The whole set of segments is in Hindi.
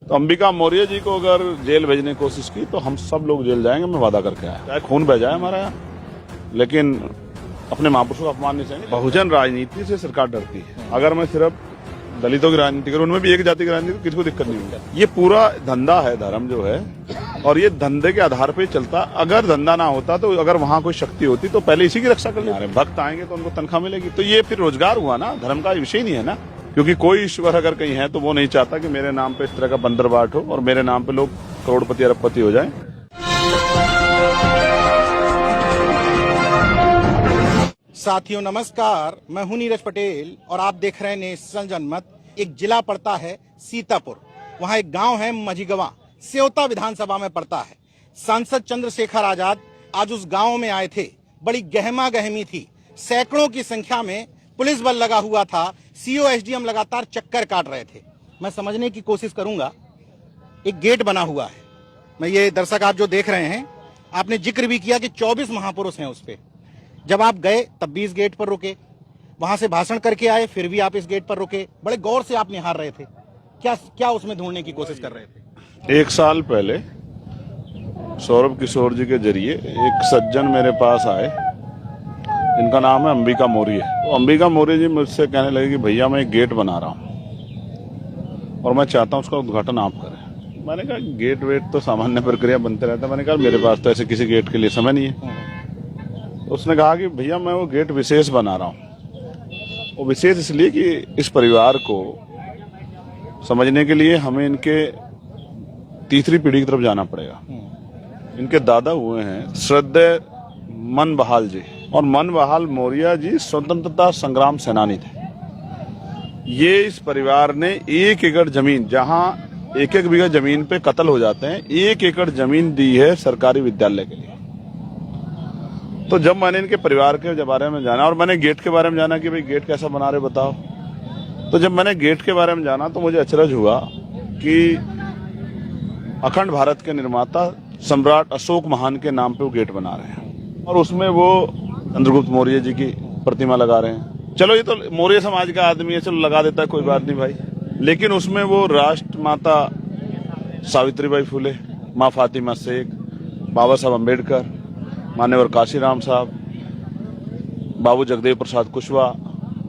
तो अंबिका मौर्य जी को अगर जेल भेजने की कोशिश की तो हम सब लोग जेल जाएंगे, मैं वादा करके आया। चाहे खून बह जाए हमारा यहाँ, लेकिन अपने महापुरुषों का अपमान नहीं चाहिए। बहुजन राजनीति से सरकार डरती है। अगर मैं सिर्फ दलितों की राजनीति करूं, उनमें भी एक जाति की राजनीति, किसी को दिक्कत नहीं होगी। ये पूरा धंधा है, धर्म जो है, और ये धंधे के आधार पे चलता। अगर धंधा ना होता तो अगर वहां कोई शक्ति होती तो पहले इसी की रक्षा कर लेते। भक्त आएंगे तो उनको तनख्वाह मिलेगी, तो ये फिर रोजगार हुआ ना, धर्म का विषय नहीं है ना। क्योंकि कोई ईश्वर अगर कहीं है तो वो नहीं चाहता कि मेरे नाम पे इस तरह का बंदरबाट हो और मेरे नाम पे लोग करोड़पति अरबपति हो जाएं। साथियों नमस्कार, मैं हूं नीरज पटेल और आप देख रहे हैं नेशनल जनमत। एक जिला पड़ता है सीतापुर, वहां एक गांव है मझीगवा, सेवता विधानसभा में पड़ता है। सांसद चंद्रशेखर आजाद आज उस गांव में आए थे। बड़ी गहमा गहमी थी, सैकड़ों की संख्या में पुलिस बल लगा हुआ था। सीओ एसडीएम लगातार चक्कर काट रहे थे। मैं समझने की कोशिश करूंगा। एक गेट बना हुआ है, मैं ये दर्शक आप जो देख रहे हैं, आपने जिक्र भी किया कि 24 महापुरुष हैं उस पे। जब आप गए तब भी इस गेट पर रुके, वहां से भाषण करके आए, फिर भी आप इस गेट पर रुके। बड़े गौर से आप निहार रहे थे। क्या उसमें ढूंढने की कोशिश कर रहे थे? 1 साल पहले सौरभ किशोर जी के जरिए एक सज्जन मेरे पास आए, इनका नाम है अंबिका मौर्य। तो अंबिका मौर्य जी मुझसे कहने लगे कि भैया मैं एक गेट बना रहा हूँ और मैं चाहता हूँ उसका उद्घाटन आप करें। मैंने कहा गेट वेट तो सामान्य प्रक्रिया बनते रहता है। मैंने कहा मेरे पास तो ऐसे किसी गेट के लिए समय नहीं है। उसने कहा कि भैया मैं वो गेट विशेष बना रहा हूँ। वो विशेष इसलिए कि इस परिवार को समझने के लिए हमें इनके तीसरी पीढ़ी की तरफ जाना पड़ेगा। इनके दादा हुए हैं श्रद्धेय मन बहाल जी, और मन बहाल मौर्य जी स्वतंत्रता संग्राम सेनानी थे। ये इस परिवार ने 1 एकड़ जमीन, जहां 1-1 बीघा जमीन पे कत्ल हो जाते हैं, 1 एकड़ जमीन दी है सरकारी विद्यालय के लिए। तो जब मैंने इनके परिवार के बारे में जाना और मैंने गेट के बारे में जाना कि भाई गेट कैसा बना रहे बताओ, तो जब मैंने गेट के बारे में जाना तो मुझे अचरज हुआ कि अखंड भारत के निर्माता सम्राट अशोक महान के नाम पे वो गेट बना रहे हैं और उसमें वो चंद्रगुप्त मौर्य जी की प्रतिमा लगा रहे हैं। चलो ये तो मौर्य समाज का आदमी है, चलो लगा देता है, कोई बात नहीं भाई। लेकिन उसमें वो राष्ट्रमाता सावित्रीबाई फुले, माँ फातिमा शेख, बाबा साहब अम्बेडकर, मान्यवर काशीराम साहब, बाबू जगदेव प्रसाद कुशवाहा,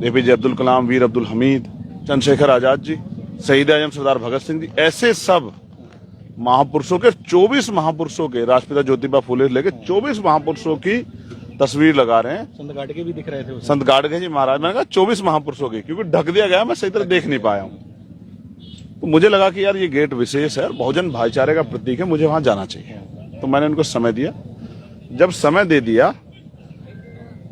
एपीजे अब्दुल कलाम, वीर अब्दुल हमीद, चंद्रशेखर आजाद जी, शहीद आजम सरदार भगत सिंह जी, ऐसे सब महापुरुषों के 24 महापुरुषों के, राष्ट्रपिता ज्योतिबा फुले लेके 24 महापुरुषों की तस्वीर लगा रहे हैं। संत गाडगे भी दिख रहे थे। संत गाडगे जी महाराज, मैंने कहा 24 महापुरुषों की, क्योंकि ढक दिया गया, मैं सही तरह देख नहीं पाया हूँ। तो मुझे लगा कि यार ये गेट विशेष है, बहुजन भाईचारे का प्रतीक है, मुझे वहां जाना चाहिए। तो मैंने उनको समय दिया। जब समय दे दिया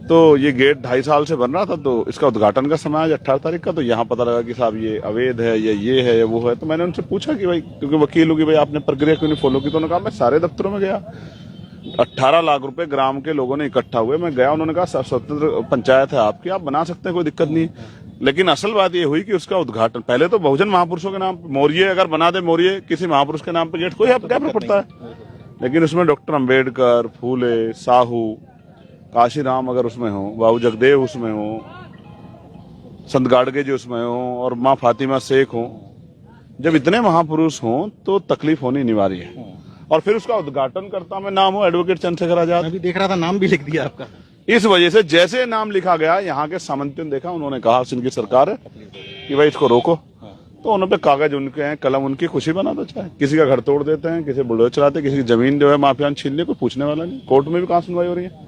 तो ये गेट 2.5 साल से बन रहा था, तो इसका उद्घाटन का समय आज 18 तारीख का। तो यहाँ पता लगा कि साहब ये अवैध है, ये है, वो है। तो मैंने उनसे पूछा कि भाई, क्योंकि वकील होगी, भाई आपने प्रक्रिया क्यों नहीं फॉलो की? तो उन्होंने कहा मैं सारे दफ्तरों में गया, 18 लाख रुपए ग्राम के लोगों ने इकट्ठा हुए, मैं गया। उन्होंने कहा स्वतंत्र पंचायत है आपकी, आप बना सकते हैं, कोई दिक्कत नहीं। लेकिन असल बात ये हुई कि उसका उद्घाटन पहले तो बहुजन महापुरुषों के नाम, मौर्य अगर बना दे, मौर्य किसी महापुरुष के नाम पे गेट, कोई क्या पड़ता है। लेकिन उसमें डॉक्टर अम्बेडकर, फूले, साहू, काशीराम अगर उसमें हो, बाबू जगदेव उसमें हो, संत गाडगे जी उसमें हो, और माँ फातिमा शेख हो, जब इतने महापुरुष हों तो तकलीफ होनी अनिवार्य है। और फिर उसका उद्घाटन करता मैं नाम हो एडवोकेट चंद्रशेखर आजाद। मैं भी देख रहा था, नाम भी लिख दिया आपका। इस वजह से जैसे नाम लिखा गया, यहाँ के सामंत ने देखा, उन्होंने कहा सिंह सरकार है कि भाई इसको रोको। तो उन पे कागज उनके हैं, कलम उनकी, खुशी बना दो। चाहे किसी का घर तोड़ देते हैं, किसी बुलडोजर चलाते, किसी की जमीन जो है माफियान छीन ले, कोई पूछने वाला नहीं। कोर्ट में भी कहाँ सुनवाई हो रही है।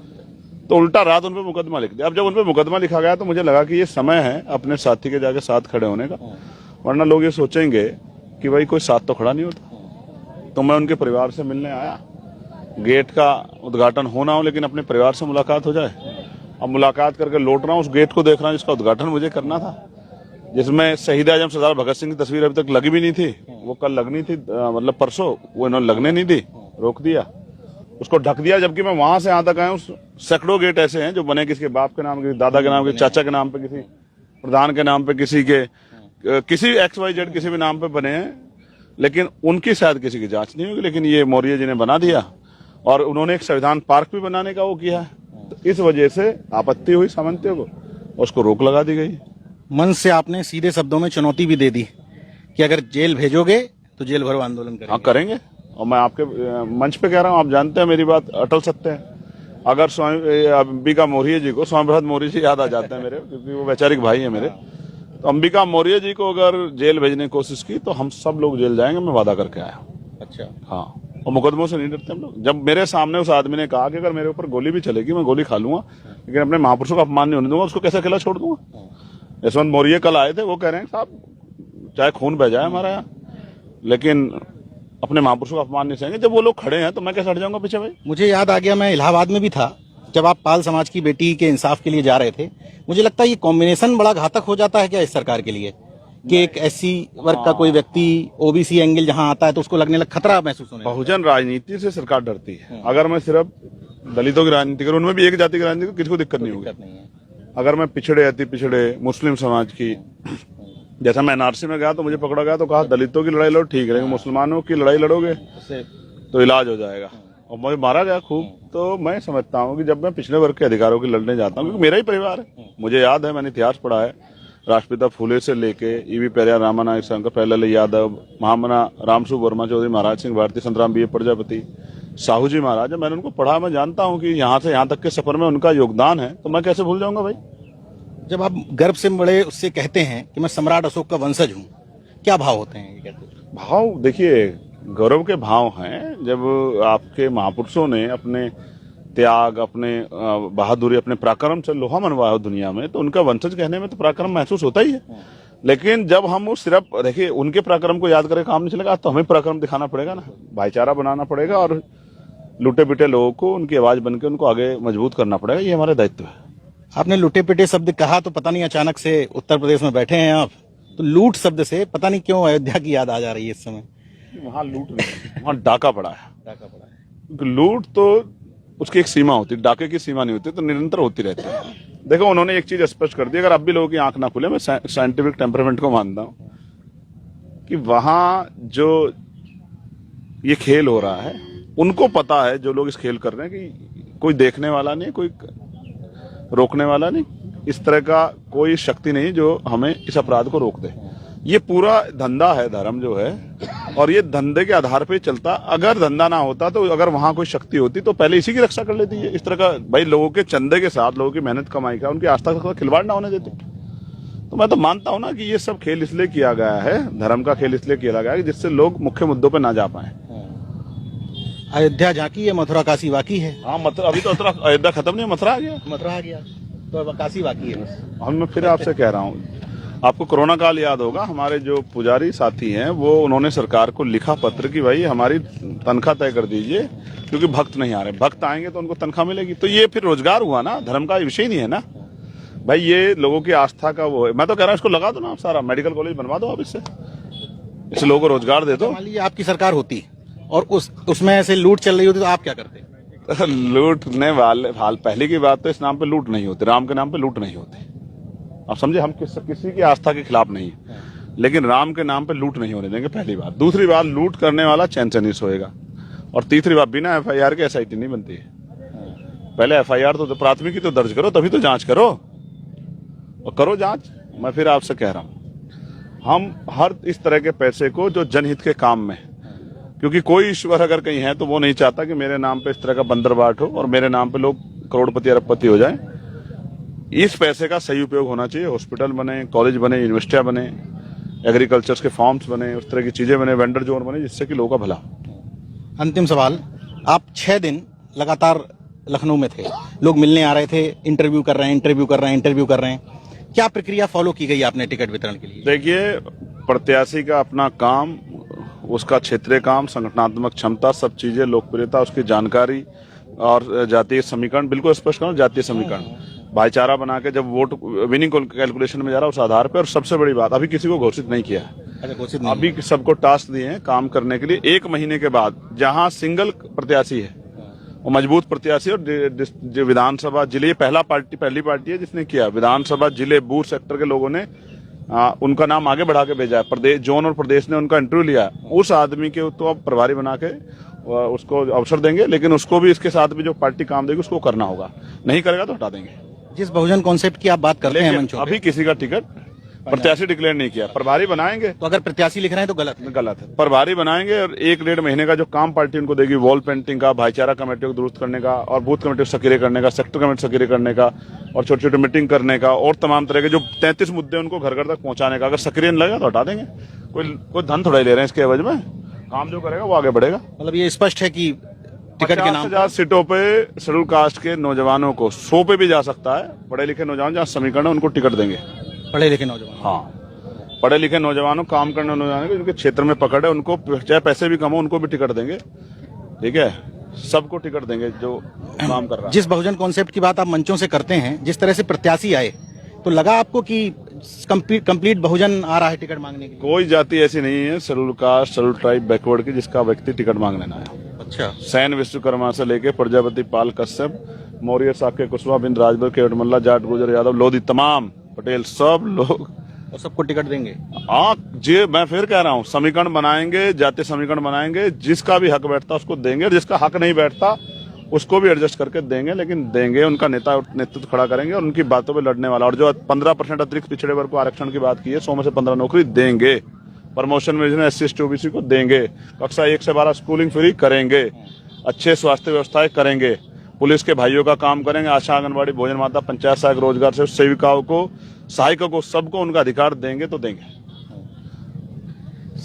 तो उल्टा रात उन पे मुकदमा लिख दिया। अब जब उन पे मुकदमा लिखा गया तो मुझे लगा कि ये समय है अपने साथी के जाके साथ खड़े होने का, वरना लोग ये सोचेंगे कि भाई कोई साथ तो खड़ा नहीं होता। तो मैं उनके परिवार से मिलने आया। गेट का उद्घाटन होना हो, लेकिन अपने परिवार से मुलाकात हो जाए। अब मुलाकात करके लौट रहा हूँ, उस गेट को देख रहा हूँ जिसका उद्घाटन मुझे करना था, जिसमें शहीद आजम सरदार भगत सिंह की तस्वीर अभी तक लगी भी नहीं थी। वो कल लगनी थी, मतलब परसों, वो इन्होंने लगने नहीं दी, रोक दिया, उसको ढक दिया। जबकि मैं वहां से यहाँ तक आया हूँ, सैकड़ों गेट ऐसे हैं जो बने किसी के बाप के नाम, किसी दादा के नाम, किसी चाचा के नाम पे, किसी प्रधान के नाम पे, किसी के किसी XYZ किसी भी नाम पे बने हैं, लेकिन उनकी शायद किसी की जांच नहीं होगी। लेकिन ये मौर्य जी ने बना दिया और उन्होंने एक संविधान पार्क भी बनाने का वो किया है। तो इस वजह से आपत्ति हुई सामंतियों को, उसको रोक लगा दी गई। मन से आपने सीधे शब्दों में चुनौती भी दे दी कि अगर जेल भेजोगे तो जेल भरो आंदोलन करेंगे। हाँ करेंगे। और मैं आपके मंच पे कह रहा हूँ, आप जानते हैं मेरी बात अटल सत्य है। अगर स्वामी अंबिका मौर्य जी को, स्वामी प्रसाद मौर्य जी याद आ जाते हैं मेरे, क्योंकि वो वैचारिक भाई है मेरे। तो अंबिका मौर्य जी को अगर जेल भेजने की कोशिश की तो हम सब लोग जेल जाएंगे, मैं वादा करके आया हूँ। अच्छा। हाँ, और मुकदमों से नहीं डरते हम लोग। जब मेरे सामने उस आदमी ने कहा कि अगर मेरे ऊपर गोली भी चलेगी मैं गोली खा लूंगा, लेकिन अपने महापुरुषों का अपमान नहीं होने दूंगा, उसको कैसे अकेला छोड़ दूंगा। यशवंत मौर्य कल आए थे, वो कह रहे हैं साहब चाहे खून बह जाए हमारा यहाँ, लेकिन अपने महापुरुषों का अपमान नहीं सहेंगे। जब वो लोग खड़े हैं तो मैं कैसे हट जाऊंगा पीछे भाई। मुझे याद आ गया, मैं इलाहाबाद में भी था जब आप पाल समाज की बेटी के इंसाफ के लिए जा रहे थे। मुझे लगता है ये कॉम्बिनेशन बड़ा घातक हो जाता है क्या इस सरकार के लिए, कि एक एससी वर्ग का कोई व्यक्ति ओबीसी एंगल जहां आता है तो उसको लगने लग खतरा महसूस होने लगता है। बहुजन राजनीति से सरकार डरती है। अगर मैं सिर्फ दलितों की राजनीति करूं, उनमें भी एक जाति की राजनीति, किसी को दिक्कत नहीं होगी। अगर मैं पिछड़े अति पिछड़े मुस्लिम समाज की, जैसा मैं एनआरसी में गया तो मुझे पकड़ा गया तो कहा दलितों की लड़ाई लड़ो ठीक है, लेकिन मुसलमानों की लड़ाई लड़ोगे तो इलाज हो जाएगा, और मुझे मारा गया खूब। तो मैं समझता हूँ कि जब मैं पिछड़े वर्ग के अधिकारों की लड़ने जाता हूँ, क्योंकि मेरा ही परिवार है, मुझे याद है, मैंने इतिहास पढ़ा है, राष्ट्रपिता फूले से लेके ईवी पेरियार, रामानायक शंकर, प्यारेलाल यादव, महामना रामसु वर्मा चौधरी, महाराज सिंह भारती, संतराम बी प्रजापति, साहू जी महाराज, मैंने उनको पढ़ा, मैं जानता हूँ कि यहाँ से यहाँ तक के सफर में उनका योगदान है, तो मैं कैसे भूल जाऊंगा भाई। जब आप गर्व से बड़े उससे कहते हैं कि मैं सम्राट अशोक का वंशज हूँ, क्या भाव होते हैं ये कहते हैं? भाव देखिए, गौरव के भाव हैं जब आपके महापुरुषों ने अपने त्याग, अपने बहादुरी, अपने पराक्रम से लोहा मनवाया हो दुनिया में, तो उनका वंशज कहने में तो पराक्रम महसूस होता ही है। लेकिन जब हम वो सिर्फ देखिए उनके पराक्रम को याद करके काम नहीं चलेगा, तो हमें पराक्रम दिखाना पड़ेगा ना, भाईचारा बनाना पड़ेगा, और लुटे पिटे लोगों को उनकी आवाज बनकर उनको आगे मजबूत करना पड़ेगा, ये हमारा दायित्व है। आपने लुटे पिटे शब्द कहा तो पता नहीं अचानक से उत्तर प्रदेश में बैठे हैं आप, तो लूट शब्द से पता नहीं क्यों अयोध्या की याद आ जा रही है इस समय। वहाँ लूट नहीं, वहाँ डाका पड़ा है। डाका पड़ा है। क्योंकि लूट तो उसकी एक सीमा होती है, डाके की सीमा नहीं होती, तो निरंतर होती रहती है। देखो उन्होंने एक चीज स्पष्ट कर दी, अगर अब भी लोगों की आंख ना खुले, मैं साइंटिफिक टेम्परामेंट को मानता हूँ कि वहां जो ये खेल हो रहा है, उनको पता है, जो लोग इस खेल कर रहे हैं, कि कोई देखने वाला नहीं, कोई रोकने वाला नहीं, इस तरह का कोई शक्ति नहीं जो हमें इस अपराध को रोक दे। ये पूरा धंधा है धर्म जो है, और ये धंधे के आधार पे चलता। अगर धंधा ना होता तो अगर वहां कोई शक्ति होती तो पहले इसी की रक्षा कर लेती है। इस तरह का भाई लोगों के चंदे के साथ, लोगों की मेहनत कमाई का, उनकी आस्था का खिलवाड़ ना होने देती। तो मैं तो मानता हूं ना कि ये सब खेल इसलिए किया गया है, धर्म का खेल इसलिए किया गया है कि जिससे लोग मुख्य मुद्दों पर ना जा पाए। अयोध्या झांकी है, मथुरा काशी बाकी है। हाँ, मथुरा अभी तो अयोध्या खत्म नहीं, मथुरा आ गया। मथुरा आ गया तो अब काशी बाकी है बस। हम मैं फिर आपसे कह रहा हूँ, आपको कोरोना काल याद होगा, हमारे जो पुजारी साथी हैं वो उन्होंने सरकार को लिखा पत्र कि भाई हमारी तनख्वाह तय कर दीजिए, क्योंकि भक्त नहीं आ रहे, भक्त आएंगे तो उनको तनख्वाह मिलेगी। तो ये फिर रोजगार हुआ ना, धर्म का विषय नहीं है ना भाई, ये लोगों की आस्था का वो है। मैं तो कह रहा हूँ इसको लगा दो ना, आप सारा मेडिकल कॉलेज बनवा दो, आप इससे लोगों को रोजगार दे दो। मान लीजिए आपकी सरकार होती और उसमें ऐसे लूट चल रही होती तो आप क्या करते? लूटने वाले, पहली की बात तो इस नाम पे लूट नहीं होती, राम के नाम पे लूट नहीं होती। आप समझे, हम किसी की आस्था के खिलाफ नहीं है, लेकिन राम के नाम पे लूट नहीं होने देंगे, पहली बात। दूसरी बात, लूट करने वाला चैन से नहीं सोएगा। और तीसरी बात, बिना एफआईआर के एसआईटी नहीं बनती है। पहले एफआईआर तो प्राथमिकी तो दर्ज करो, तभी तो जांच करो, और करो जांच। मैं फिर आपसे कह रहा हूं, हम हर इस तरह के पैसे को जो जनहित के काम में, क्योंकि कोई ईश्वर अगर कहीं है तो वो नहीं चाहता कि मेरे नाम पे इस तरह का बंदरबाट हो और मेरे नाम पे लोग करोड़पति अरबपति हो जाएं। इस पैसे का सही उपयोग होना चाहिए, हॉस्पिटल बने, कॉलेज बने, यूनिवर्सिटियां बने, एग्रीकल्चर के फार्म्स बने, उस तरह की चीजें बने, वेंडर जोन बने, जिससे कि लोगों का भला। अंतिम सवाल, आप 6 दिन लगातार लखनऊ में थे, लोग मिलने आ रहे थे, इंटरव्यू कर रहे हैं, क्या प्रक्रिया फॉलो की गई आपने टिकट वितरण के लिए? देखिए, प्रत्याशी का अपना काम, उसका क्षेत्रीय काम, संगठनात्मक क्षमता, सब चीजें, लोकप्रियता, उसकी जानकारी और जातीय समीकरण, बिल्कुल स्पष्ट करो, जातीय समीकरण, भाईचारा बना के जब वोट विनिंग कैलकुलेशन में जा रहा है उस आधार पर। और सबसे बड़ी बात, अभी किसी को घोषित नहीं किया है। अच्छा, घोषित नहीं। अभी सबको टास्क दिए हैं काम करने के लिए। 1 महीने के बाद जहां सिंगल प्रत्याशी है, वो मजबूत प्रत्याशी, और जो विधानसभा जिले, पहली पार्टी है जिसने किया, विधानसभा जिले बूथ सेक्टर के लोगों ने उनका नाम आगे बढ़ा के भेजा है। प्रदेश जोन और प्रदेश ने उनका इंटरव्यू लिया। उस आदमी के तो अब प्रभारी बना के उसको अवसर देंगे, लेकिन उसको भी इसके साथ भी जो पार्टी काम देगी उसको करना होगा, नहीं करेगा तो हटा देंगे। जिस बहुजन कॉन्सेप्ट की आप बात करते हैं मंचों पे, अभी किसी का टिकट प्रत्याशी डिक्लेयर नहीं किया। प्रभारी बनाएंगे, तो अगर प्रत्याशी लिख रहे हैं तो गलत है। गलत है। प्रभारी बनाएंगे और 1-1.5 महीने का जो काम पार्टी उनको देगी, वॉल पेंटिंग का, भाईचारा कमेटी को दुरुस्त करने का, और बूथ कमेटी को सक्रिय करने का, सेक्टर कमेटी सक्रिय करने का, और छोटी छोटी मीटिंग करने का, और तमाम तरह के जो 33 मुद्दे उनको घर घर तक पहुंचाने का। अगर सक्रिय नहीं लगेगा तो हटा देंगे। कोई धन थोड़ा ही ले रहे हैं इसके एवज में। काम जो करेगा वो आगे बढ़ेगा। मतलब ये स्पष्ट है कि टिकट के नाम 50,000 सीटों पे शेड्यूल कास्ट के नौजवानों को 100 पे भी जा सकता है। पढ़े लिखे नौजवान जहाँ समीकरण है उनको टिकट देंगे। पढ़े लिखे नौजवान, हाँ, पढ़े लिखे नौजवानों, काम करने नौजवानों को, जिनके क्षेत्र में पकड़ है, उनको चाहे पैसे भी कम हो उनको भी टिकट देंगे। ठीक है, सबको टिकट देंगे जो काम कर रहा है। जिस बहुजन कॉन्सेप्ट की बात आप मंचों से करते हैं, जिस तरह से प्रत्याशी आए, तो लगा आपको कि कंप्लीट बहुजन आ रहा है टिकट मांगने के लिए? कोई जाति ऐसी नहीं है schedule caste, schedule tribe, backward की जिसका व्यक्ति टिकट मांगने ना आया। अच्छा। सैन विश्वकर्मा से लेके प्रजापति, पाल, कश्यप, मौर्य, साक्य, कुशवाहा, बिंद, राजभर, केवट मल्ला, जाट, गुजर, यादव, लोधी, तमाम पटेल, सब लोग और सबको टिकट देंगे? हाँ जी, मैं फिर कह रहा हूँ, समीकरण बनाएंगे, जातीय समीकरण बनाएंगे, जिसका भी हक बैठता उसको देंगे, और जिसका हक नहीं बैठता उसको भी एडजस्ट करके देंगे, लेकिन देंगे। उनका नेतृत्व खड़ा करेंगे और उनकी बातों पे लड़ने वाला। और जो 15% अतिरिक्त पिछड़े वर्ग को आरक्षण की बात की है, 100 में से 15 नौकरी देंगे। प्रमोशन में SC ST OBC को देंगे। कक्षा 1 से 12 स्कूलिंग फ्री करेंगे। अच्छे स्वास्थ्य व्यवस्थाएं करेंगे। पुलिस के भाइयों का काम करेंगे। आशा, आंगनबाड़ी, भोजन माता, पंचायत सहायक, रोजगार से सेविकाओं को, सहायकों को, सबको उनका अधिकार देंगे तो देंगे।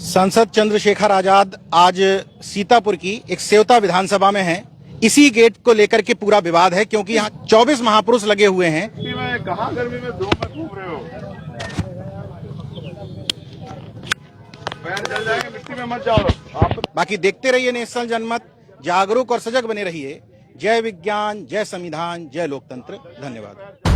सांसद चंद्रशेखर आजाद आज सीतापुर की एक सेवता विधानसभा में हैं। इसी गेट को लेकर के पूरा विवाद है, क्योंकि यहाँ 24 महापुरुष लगे हुए हैं। कहाँ गर्मी में धूप में घूम रहे हो? पैर जल जाएंगे, मिट्टी में मत जाओ आप। बाकी देखते रहिए नेशनल जनमत, जागरूक और सजग बने रहिए। जय विज्ञान, जय संविधान, जय लोकतंत्र। धन्यवाद।